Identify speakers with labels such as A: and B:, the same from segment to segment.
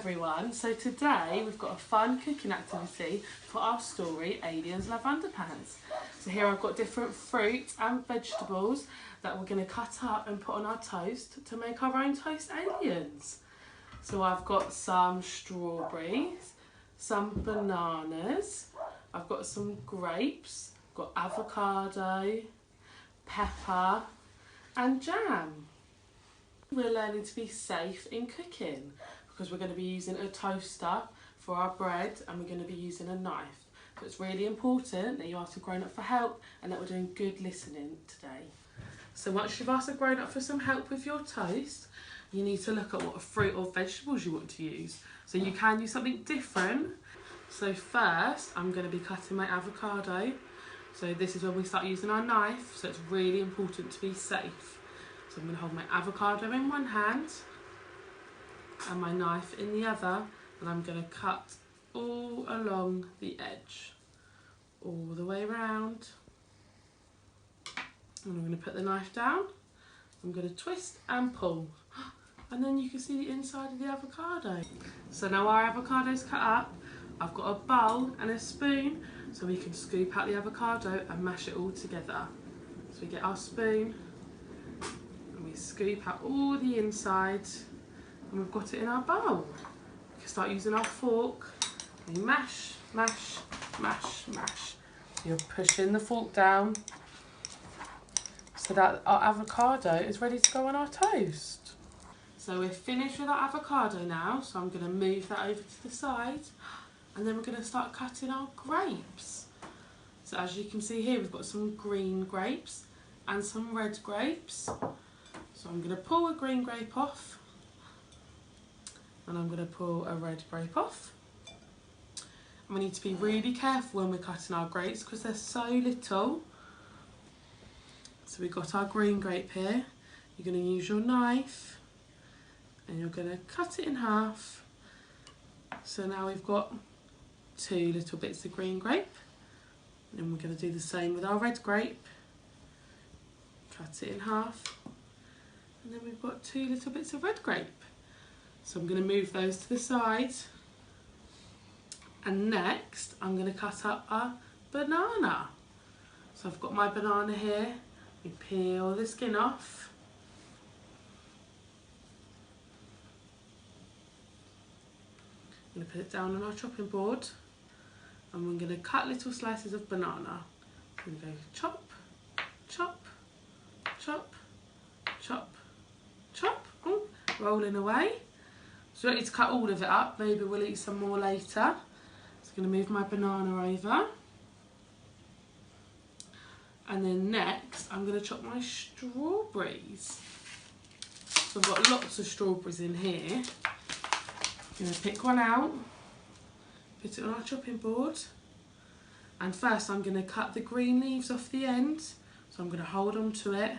A: everyone, so today we've got a fun cooking activity for our story Aliens Love Underpants. So here I've got different fruits and vegetables that we're going to cut up and put on our toast to make our own toast aliens. So I've got some strawberries, some bananas, I've got some grapes, I've got avocado, pepper and jam. We're learning to be safe in cooking because we're going to be using a toaster for our bread and we're going to be using a knife. So it's really important that you ask a grown-up for help and that we're doing good listening today. So once you've asked a grown-up for some help with your toast, you need to look at what fruit or vegetables you want to use. So you can use something different. So first I'm going to be cutting my avocado. So this is when we start using our knife, so it's really important to be safe. So I'm going to hold my avocado in one hand and my knife in the other, and I'm going to cut all along the edge, all the way around. And I'm going to put the knife down, I'm going to twist and pull, and then you can see the inside of the avocado. So now our avocado's cut up, I've got a bowl and a spoon so we can scoop out the avocado and mash it all together. So we get our spoon, we scoop out all the inside and we've got it in our bowl. We can start using our fork. We mash, mash, mash, mash. You're pushing the fork down so that our avocado is ready to go on our toast. So we're finished with our avocado now, so I'm going to move that over to the side and then we're going to start cutting our grapes. So as you can see here, we've got some green grapes and some red grapes. So I'm going to pull a green grape off and I'm going to pull a red grape off. And we need to be really careful when we're cutting our grapes because they're so little. So we've got our green grape here. You're going to use your knife and you're going to cut it in half. So now we've got 2 little bits of green grape. And we're going to do the same with our red grape. Cut it in half. And then we've got 2 little bits of red grape. So I'm going to move those to the side. And next I'm going to cut up our banana. So I've got my banana here. We peel the skin off. I'm going to put it down on our chopping board. And we're going to cut little slices of banana. I'm going to go chop, chop, chop, chop, chop, rolling away. So you don't need to cut all of it up, maybe we'll eat some more later. So I'm going to move my banana over. And then next I'm going to chop my strawberries. So I've got lots of strawberries in here. I'm going to pick one out, put it on our chopping board. And first I'm going to cut the green leaves off the end. So I'm going to hold on to it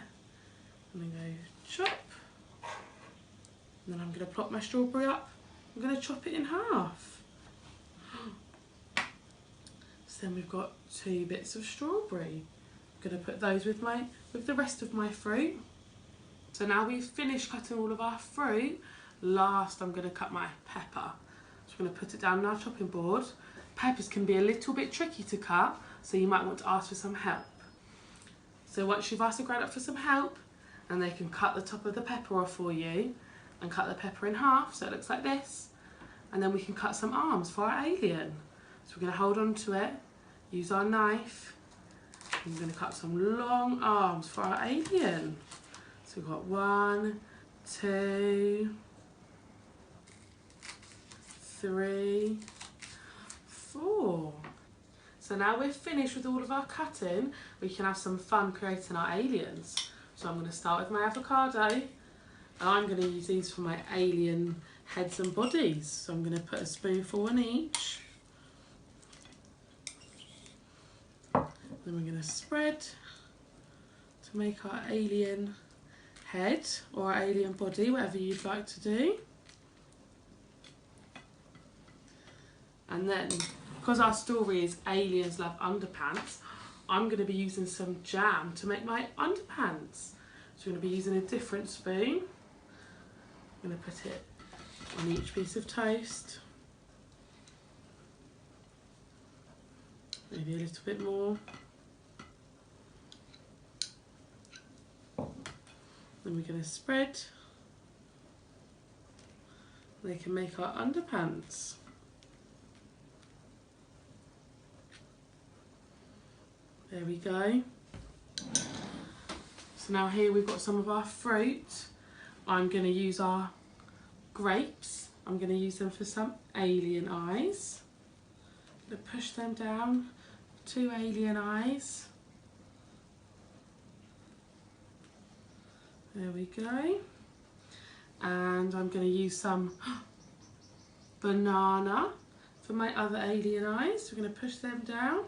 A: and then go chop. And then I'm going to plop my strawberry up. I'm going to chop it in half. So then we've got 2 bits of strawberry. I'm going to put those with the rest of my fruit. So now we've finished cutting all of our fruit. Last I'm going to cut my pepper. So I'm going to put it down on our chopping board. Peppers can be a little bit tricky to cut, so you might want to ask for some help. So once you've asked a grown-up for some help, and they can cut the top of the pepper off for you, and cut the pepper in half so it looks like this, and then we can cut some arms for our alien. So we're going to hold on to it, use our knife, and we're going to cut some long arms for our alien. So we've got 1, 2, 3, 4. So now we're finished with all of our cutting, we can have some fun creating our aliens. So I'm going to start with my avocado, and I'm going to use these for my alien heads and bodies. So I'm going to put a spoonful in each. Then we're going to spread to make our alien head or our alien body, whatever you'd like to do. And then, because our story is Aliens Love Underpants, I'm going to be using some jam to make my underpants. So I'm going to be using a different spoon. I'm going to put it on each piece of toast. Maybe a little bit more. Then we're going to spread. They can make our underpants. There we go. So now here we've got some of our fruit. I'm going to use our grapes. I'm going to use them for some alien eyes. I'm going to push them down, 2 alien eyes. There we go. And I'm going to use some banana for my other alien eyes. We're going to push them down.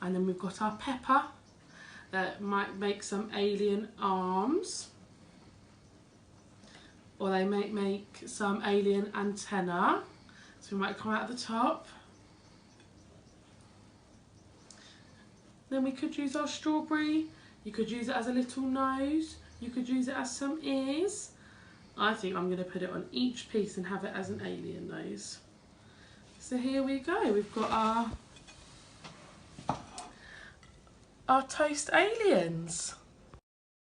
A: And then we've got our pepper that might make some alien arms. Or they might make some alien antenna. So we might come out the top. Then we could use our strawberry. You could use it as a little nose. You could use it as some ears. I think I'm going to put it on each piece and have it as an alien nose. So here we go. We've got our toast aliens.